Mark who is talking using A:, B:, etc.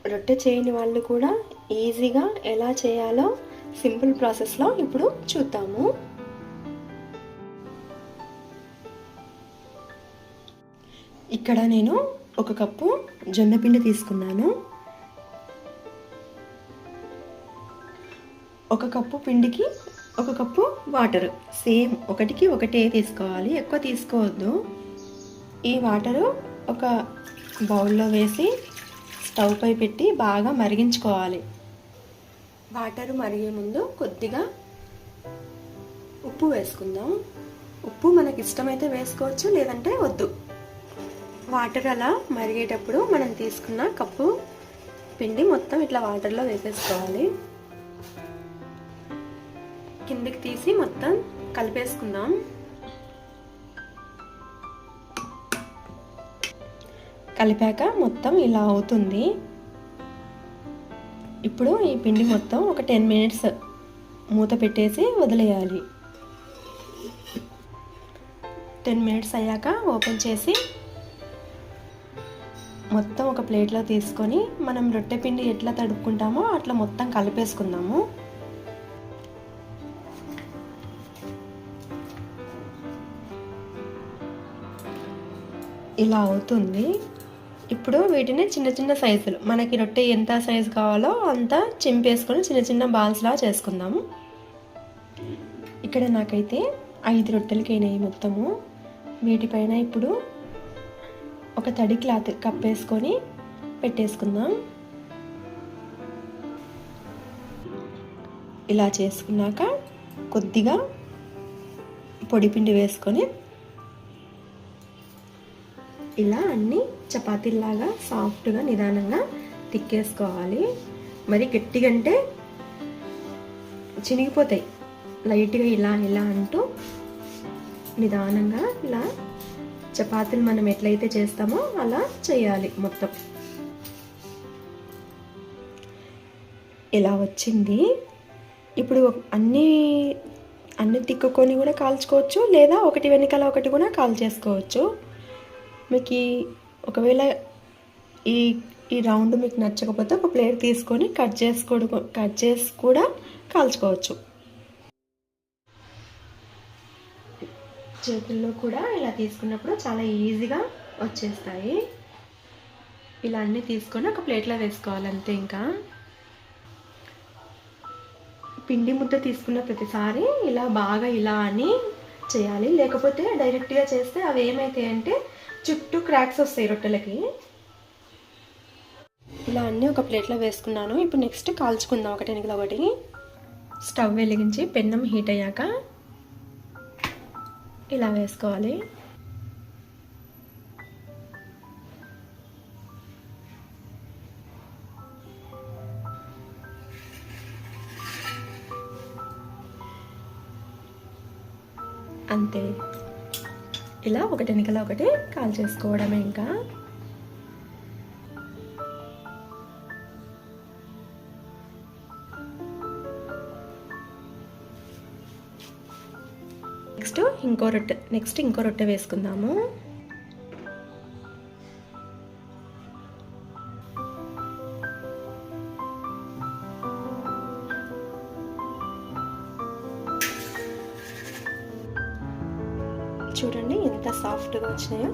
A: రొట్టె చేయని వాళ్ళు కూడా ఈజీగా ఎలా చేయాలో సింపుల్ ప్రాసెస్లో ఇప్పుడు చూద్దాము. ఇక్కడ నేను 1 కప్పు జొన్నపిండి తీసుకున్నాను. 1 కప్పు పిండికి 1 కప్పు వాటర్, సేమ్ 1కి 1 తీసుకోవాలి, ఎక్కువ తీసుకోవద్దు. ఈ వాటరు ఒక బౌల్లో వేసి స్టవ్ పై పెట్టి బాగా మరిగించుకోవాలి. వాటర్ మరిగే ముందు కొద్దిగా ఉప్పు వేసుకుందాం. ఉప్పు మనకి ఇష్టమైతే వేసుకోవచ్చు, లేదంటే వద్దు. వాటర్ అలా మరిగేటప్పుడు మనం తీసుకున్న కప్పు పిండి మొత్తం ఇట్లా వాటర్లో వేసేసుకోవాలి. కిందికి తీసి మొత్తం కలిపేసుకుందాం. కలిపాక మొత్తం ఇలా అవుతుంది. ఇప్పుడు ఈ పిండి మొత్తం ఒక 10 మినిట్స్ మూత పెట్టేసి వదిలేయాలి. 10 మినిట్స్ అయ్యాక ఓపెన్ చేసి మొత్తం ఒక ప్లేట్లో తీసుకొని మనం రొట్టె పిండి ఎట్లా తడుపుకుంటామో అట్లా మొత్తం కలిపేసుకుందాము. ఇలా అవుతుంది. ఇప్పుడు వీటిని చిన్న చిన్న సైజులు, మనకి రొట్టె ఎంత సైజు కావాలో అంత చింపేసుకొని చిన్న చిన్న బాల్స్లా చేసుకుందాము. ఇక్కడ నాకైతే 5 రొట్టెలకైనాయి మొత్తము. వీటిపైన ఇప్పుడు ఒక తడి క్లాత్ కప్పేసుకొని పెట్టేసుకుందాం. ఇలా చేసుకున్నాక కొద్దిగా పొడిపిండి వేసుకొని ఇలా అన్నీ చపాతీలాగా సాఫ్ట్గా నిదానంగా తిక్కేసుకోవాలి. మరి గట్టిగా అంటే చినిగిపోతాయి. లైట్గా ఇలా ఇలా అంటూ నిదానంగా ఇలా చపాతీలు మనం ఎట్లయితే చేస్తామో అలా చేయాలి. మొత్తం ఇలా వచ్చింది. ఇప్పుడు అన్నీ తిక్కుకొని కూడా కాల్చుకోవచ్చు, లేదా ఒకటి వెనకాల ఒకటి కూడా కాల్చేసుకోవచ్చు. మీకు ఒకవేళ ఈ రౌండ్ మీకు నచ్చకపోతే ఒక ప్లేట్ తీసుకొని కట్ చేసి కూడా కాల్చుకోవచ్చు. చేతుల్లో కూడా ఇలా తీసుకున్నప్పుడు చాలా ఈజీగా వచ్చేస్తాయి. ఇలా అన్నీ తీసుకొని ఒక ప్లేట్లో వేసుకోవాలి అంతే. ఇంకా పిండి ముద్ద తీసుకున్న ప్రతిసారి ఇలా బాగా ఇలా అని చేయాలి, లేకపోతే డైరెక్ట్గా చేస్తే అవి ఏమైతాయంటే చుట్టూ క్రాక్స్ వస్తాయి రొట్టెలకి. ఇలా అన్నీ ఒక ప్లేట్లో వేసుకున్నాను. ఇప్పుడు నెక్స్ట్ కాల్చుకుందాం ఒకటి వెనకాల ఒకటి. స్టవ్ వెలిగించి పెన్నం హీట్ అయ్యాక ఇలా వేసుకోవాలి. అంతే, ఇలా ఒకటి వెనకాల ఒకటి కాల్ చేసుకోవడమే. ఇంకా నెక్స్ట్ ఇంకో రొట్టె వేసుకుందాము. చూడండి ఎంత సాఫ్ట్గా వచ్చినాయో.